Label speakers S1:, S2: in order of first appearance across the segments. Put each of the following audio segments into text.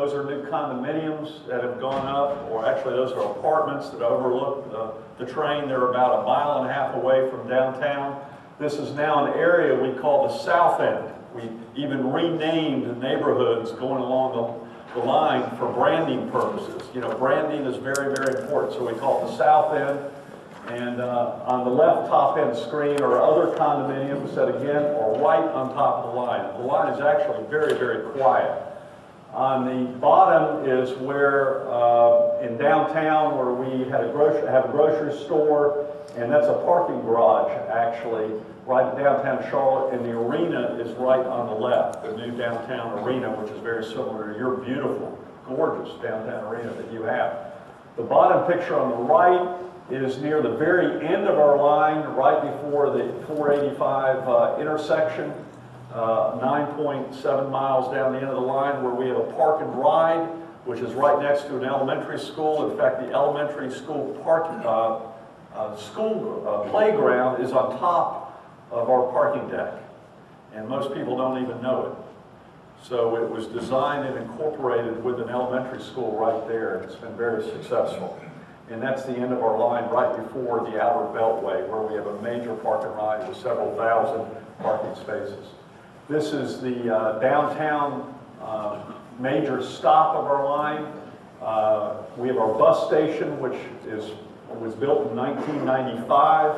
S1: Those are new condominiums that have gone up, or actually those are apartments that overlook the train. They're about 1.5 miles away from downtown. This is now an area we call the South End. We even renamed neighborhoods going along the line for branding purposes. You know, branding is very, very important, so we call it the South End. And on the left top end screen are other condominiums that, again, are right on top of the line. The line is actually very, very quiet. On the bottom is where, in downtown, where we had have a grocery store, and that's a parking garage, actually, right in downtown Charlotte, and the arena is right on the left, the new downtown arena, which is very similar to your beautiful, gorgeous downtown arena that you have. The bottom picture on the right is near the very end of our line, right before the 485 intersection, 9.7 miles down the end of the line, where we have a park and ride, which is right next to an elementary school. In fact, the elementary school playground is on top of our parking deck, and most people don't even know it. So it was designed and incorporated with an elementary school right there, and it's been very successful. And that's the end of our line right before the outer beltway, where we have a major park and ride with several thousand parking spaces. This is the downtown major stop of our line. We have our bus station, which was built in 1995,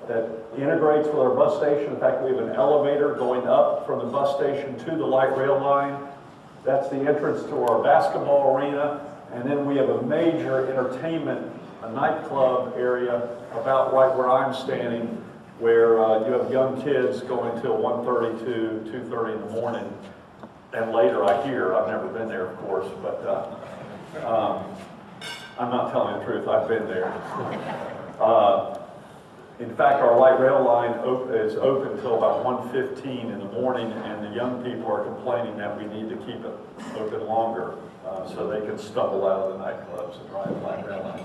S1: that integrates with our bus station. In fact, we have an elevator going up from the bus station to the light rail line. That's the entrance to our basketball arena. And then we have a major entertainment, a nightclub area about right where I'm standing, where you have young kids going till 1:30 to 2:30 in the morning. And later, I hear, I've never been there, of course, but I'm not telling the truth, I've been there. In fact, our light rail line is open until about 1:15 in the morning, and the young people are complaining that we need to keep it open longer so they can stumble out of the nightclubs and ride the light rail line.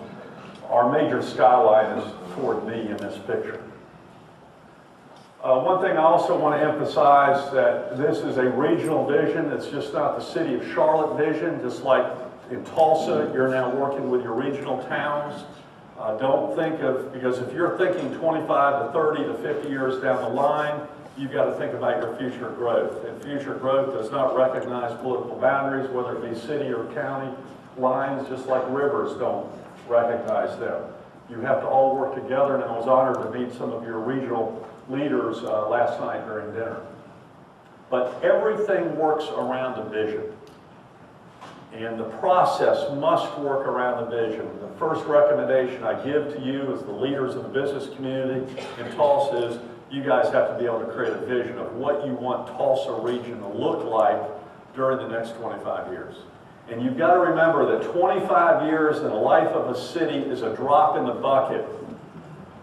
S1: Our major skyline is toward me in this picture. One thing I also want to emphasize that this is a regional vision. It's just not the city of Charlotte vision. Just like in Tulsa, you're now working with your regional towns. Don't think of, because if you're thinking 25 to 30 to 50 years down the line, you've got to think about your future growth. And future growth does not recognize political boundaries, whether it be city or county lines, just like rivers don't recognize them. You have to all work together, and I was honored to meet some of your regional leaders last night during dinner. But everything works around the vision. And the process must work around the vision. The first recommendation I give to you as the leaders of the business community in Tulsa is you guys have to be able to create a vision of what you want Tulsa region to look like during the next 25 years. And you've got to remember that 25 years in the life of a city is a drop in the bucket.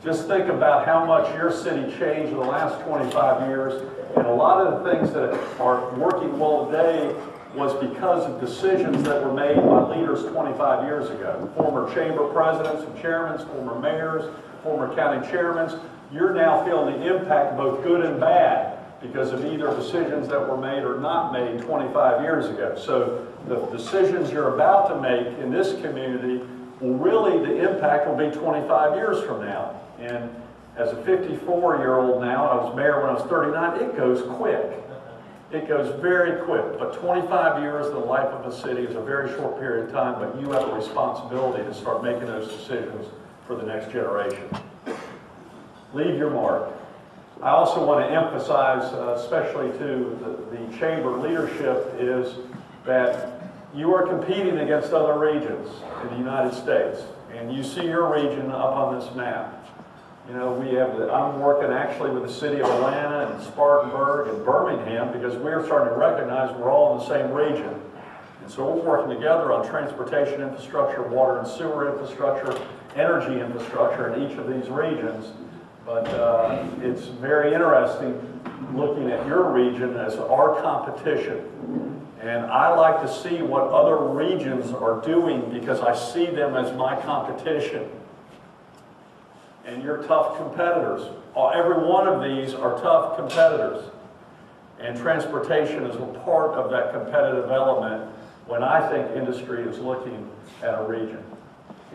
S1: Just think about how much your city changed in the last 25 years. And a lot of the things that are working well today was because of decisions that were made by leaders 25 years ago. Former chamber presidents and chairmen, former mayors, former county chairmen. You're now feeling the impact, both good and bad, because of either decisions that were made or not made 25 years ago. So the decisions you're about to make in this community, the impact will be 25 years from now. And as a 54-year-old now, I was mayor when I was 39, it goes quick. It goes very quick, but 25 years in the life of a city is a very short period of time, but you have a responsibility to start making those decisions for the next generation. Leave your mark. I also want to emphasize, especially to the chamber leadership, is that you are competing against other regions in the United States, and you see your region up on this map. You know, I'm working actually with the city of Atlanta and Spartanburg and Birmingham because we're starting to recognize we're all in the same region. And so we're working together on transportation infrastructure, water and sewer infrastructure, energy infrastructure in each of these regions. But it's very interesting looking at your region as our competition. And I like to see what other regions are doing because I see them as my competition. And you're tough competitors. Every one of these are tough competitors. And transportation is a part of that competitive element when I think industry is looking at a region.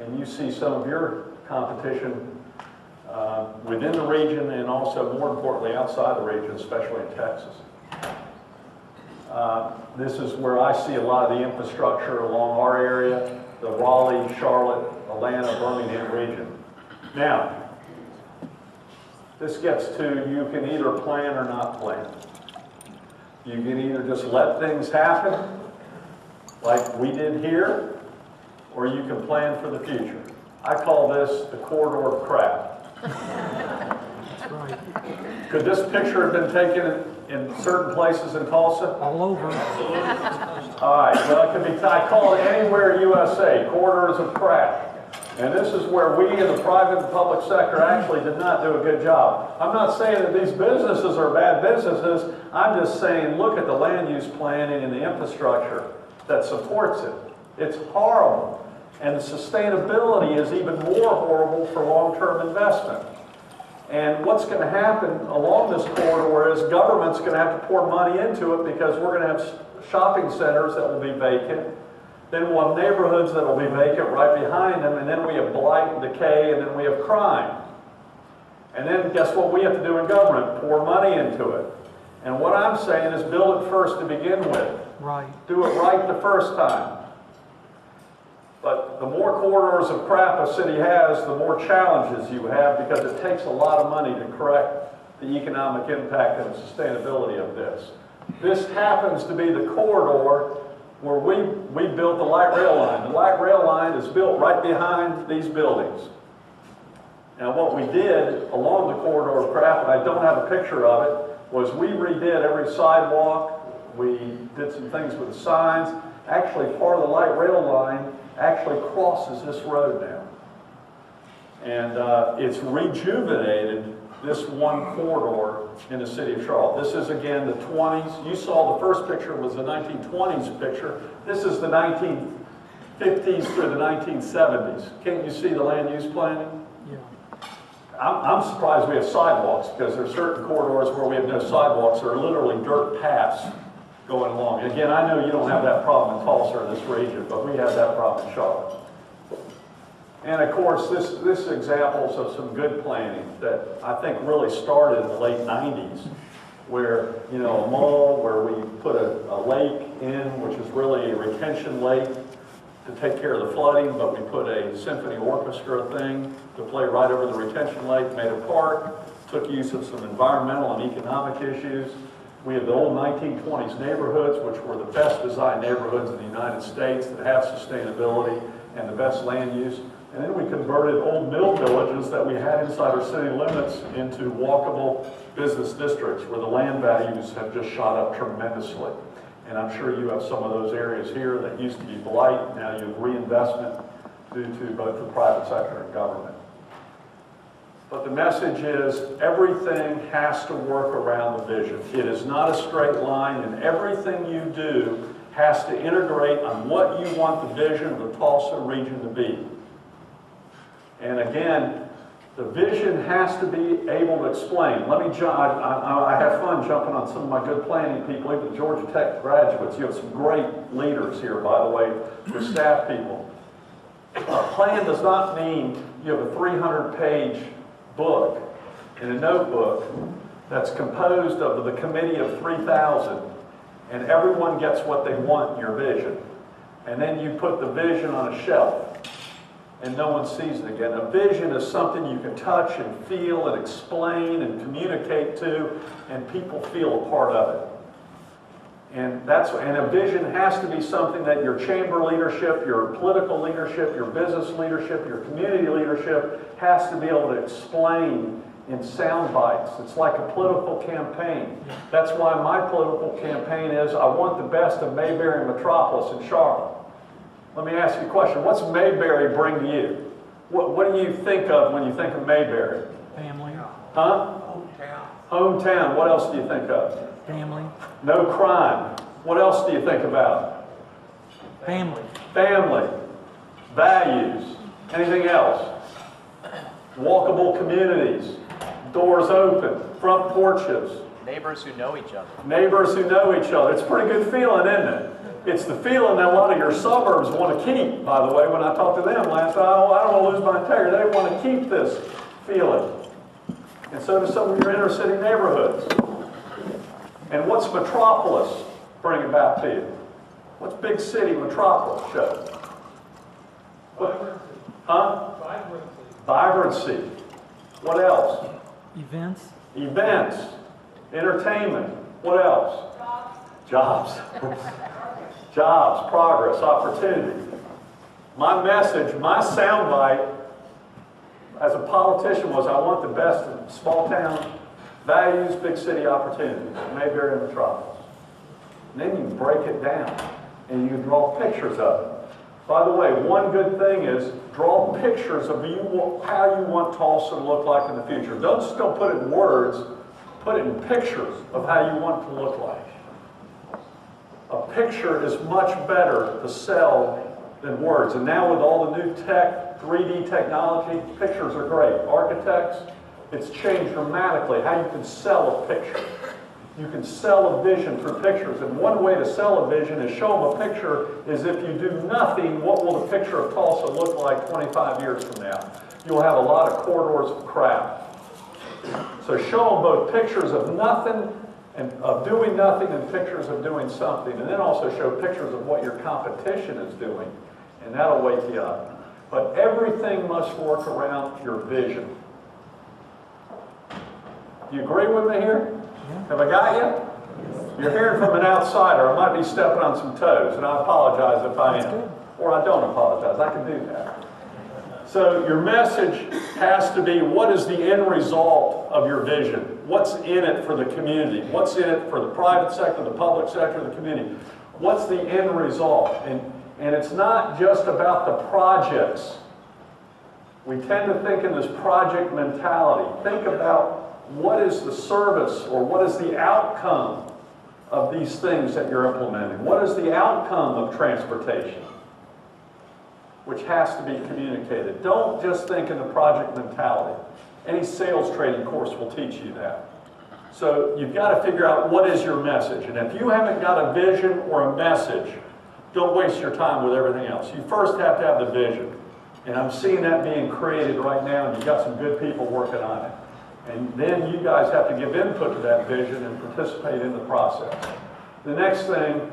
S1: And you see some of your competition within the region and also, more importantly, outside the region, especially in Texas. This is where I see a lot of the infrastructure along our area, the Raleigh, Charlotte, Atlanta, Birmingham region. Now, this gets to you can either plan or not plan. You can either just let things happen, like we did here, or you can plan for the future. I call this the corridor of crap.
S2: That's right.
S1: Could this picture have been taken in certain places in Tulsa?
S2: All over.
S1: All right, well, it could be, I call it anywhere USA, corridors of crap. And this is where we in the private and public sector actually did not do a good job. I'm not saying that these businesses are bad businesses. I'm just saying look at the land use planning and the infrastructure that supports it. It's horrible. And the sustainability is even more horrible for long-term investment. And what's going to happen along this corridor is government's going to have to pour money into it because we're going to have shopping centers that will be vacant. Then we'll have neighborhoods that will be vacant right behind them, and then we have blight and decay, and then we have crime. And then guess what we have to do in government? Pour money into it. And what I'm saying is build it first to begin with.
S2: Right.
S1: Do it right the first time. But the more corridors of crap a city has, the more challenges you have because it takes a lot of money to correct the economic impact and sustainability of this. This happens to be the corridor where we built the light rail line. The light rail line is built right behind these buildings. Now what we did along the corridor of crap, and I don't have a picture of it, was we redid every sidewalk. We did some things with the signs. Actually, part of the light rail line actually crosses this road now. And it's rejuvenated this one corridor in the city of Charlotte. This is, again, the 20s. You saw the first picture was the 1920s picture. This is the 1950s through the 1970s. Can't you see the land use planning?
S2: Yeah.
S1: I'm surprised we have sidewalks because there are certain corridors where we have no sidewalks. There are literally dirt paths going along. And again, I know you don't have that problem in Tulsa or this region, but we have that problem in Charlotte. And of course, this examples of some good planning that I think really started in the late 90s, where, you know, a mall where we put a lake in, which is really a retention lake to take care of the flooding, but we put a symphony orchestra thing to play right over the retention lake, made a park, took use of some environmental and economic issues. We have the old 1920s neighborhoods, which were the best designed neighborhoods in the United States that have sustainability and the best land use. And then we converted old mill villages that we had inside our city limits into walkable business districts where the land values have just shot up tremendously. And I'm sure you have some of those areas here that used to be blight. Now you have reinvestment due to both the private sector and government. But the message is everything has to work around the vision. It is not a straight line, and everything you do has to integrate on what you want the vision of the Tulsa region to be. And again, the vision has to be able to explain. Let me jump. I have fun jumping on some of my good planning people, even Georgia Tech graduates. You have some great leaders here, by the way, the staff people. A plan does not mean you have a 300-page book in a notebook that's composed of the committee of 3,000, and everyone gets what they want in your vision. And then you put the vision on a shelf, and no one sees it again. A vision is something you can touch and feel and explain and communicate to, and people feel a part of it. And a vision has to be something that your chamber leadership, your political leadership, your business leadership, your community leadership has to be able to explain in sound bites. It's like a political campaign. That's why my political campaign is I want the best of Mayberry Metropolis in Charlotte. Let me ask you a question. What's Mayberry bring to you? What do you think of when you think of Mayberry?
S2: Family.
S1: Huh? Hometown. What else do you think of?
S2: Family.
S1: No crime. What else do you think about?
S2: Family.
S1: Family. Values. Anything else? Walkable communities. Doors open. Front porches.
S3: Neighbors who know each other.
S1: Neighbors who know each other. It's a pretty good feeling, isn't it? It's the feeling that a lot of your suburbs want to keep, by the way. When I talked to them last night, I don't want to lose my integrity. They want to keep this feeling. And so do some of your inner city neighborhoods. And what's metropolis bring it back to you? What's big city metropolis show? What? Huh? Vibrancy. What else?
S2: Events.
S1: Events. Entertainment. What else? Jobs. Jobs, progress, opportunity. My message, my soundbite as a politician was I want the best in small town values, big city opportunities, Mayberry and metropolis. And then you break it down and you draw pictures of it. By the way, one good thing is draw pictures of how you want Tulsa to look like in the future. Don't put it in words, put it in pictures of how you want it to look like. A picture is much better to sell than words. And now with all the new tech, 3D technology, pictures are great. Architects, it's changed dramatically how you can sell a picture. You can sell a vision through pictures. And one way to sell a vision is show them a picture is if you do nothing, what will the picture of Tulsa look like 25 years from now? You'll have a lot of corridors of crap. So show them both pictures of nothing and of doing nothing and pictures of doing something. And then also show pictures of what your competition is doing. And that'll wake you up. But everything must work around your vision. Do you agree with me here? Have I got you? You're hearing from an outsider. I might be stepping on some toes, and I apologize if I am. Or I don't apologize. I can do that. So your message has to be, what is the end result of your vision? What's in it for the community? What's in it for the private sector, the public sector, the community? What's the end result? And it's not just about the projects. We tend to think in this project mentality. Think about what is the service or what is the outcome of these things that you're implementing? What is the outcome of transportation? Which has to be communicated. Don't just think in the project mentality. Any sales training course will teach you that. So you've got to figure out what is your message. And if you haven't got a vision or a message, don't waste your time with everything else. You first have to have the vision. And I'm seeing that being created right now, and you've got some good people working on it. And then you guys have to give input to that vision and participate in the process. The next thing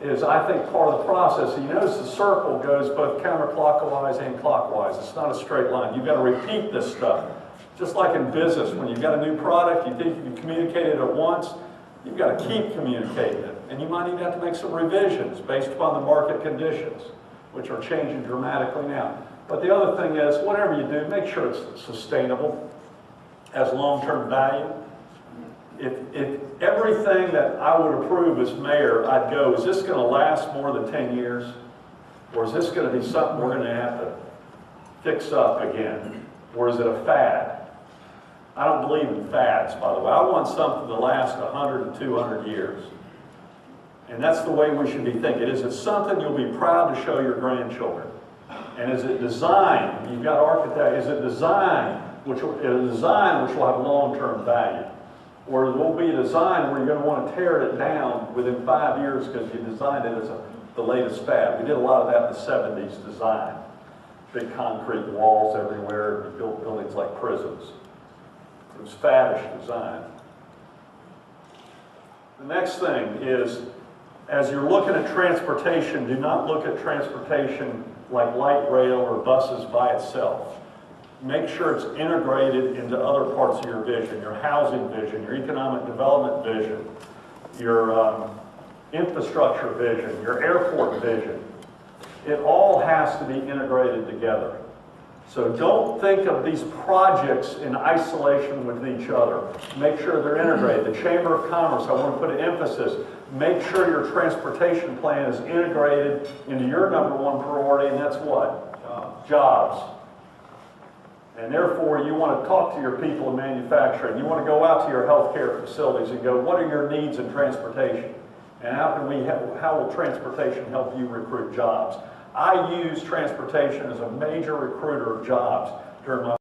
S1: is, I think, part of the process. You notice the circle goes both counterclockwise and clockwise. It's not a straight line. You've got to repeat this stuff. Just like in business, when you've got a new product, you think you can communicate it at once, you've got to keep communicating it. And you might even have to make some revisions based upon the market conditions, which are changing dramatically now. But the other thing is, whatever you do, make sure it's sustainable, has long-term value. If everything that I would approve as mayor, I'd go, is this going to last more than 10 years? Or is this going to be something we're going to have to fix up again? Or is it a fad? I don't believe in fads, by the way. I want something to last 100 and 200 years. And that's the way we should be thinking. Is it something you'll be proud to show your grandchildren? And is it designed? You've got architect. Is it designed which will have long-term value? Or will it be a design where you're going to want to tear it down within 5 years because you designed it as the latest fad? We did a lot of that in the 70s design. Big concrete walls everywhere. We built buildings like prisons. It was faddish design. The next thing is, as you're looking at transportation, do not look at transportation like light rail or buses by itself. Make sure it's integrated into other parts of your vision, your housing vision, your economic development vision, your infrastructure vision, your airport vision. It all has to be integrated together. So don't think of these projects in isolation with each other. Make sure they're integrated. The Chamber of Commerce, I want to put an emphasis. Make sure your transportation plan is integrated into your #1 priority, and that's what? Jobs. And therefore, you want to talk to your people in manufacturing. You want to go out to your healthcare facilities and go, what are your needs in transportation? And how will transportation help you recruit jobs? I use transportation as a major recruiter of jobs during my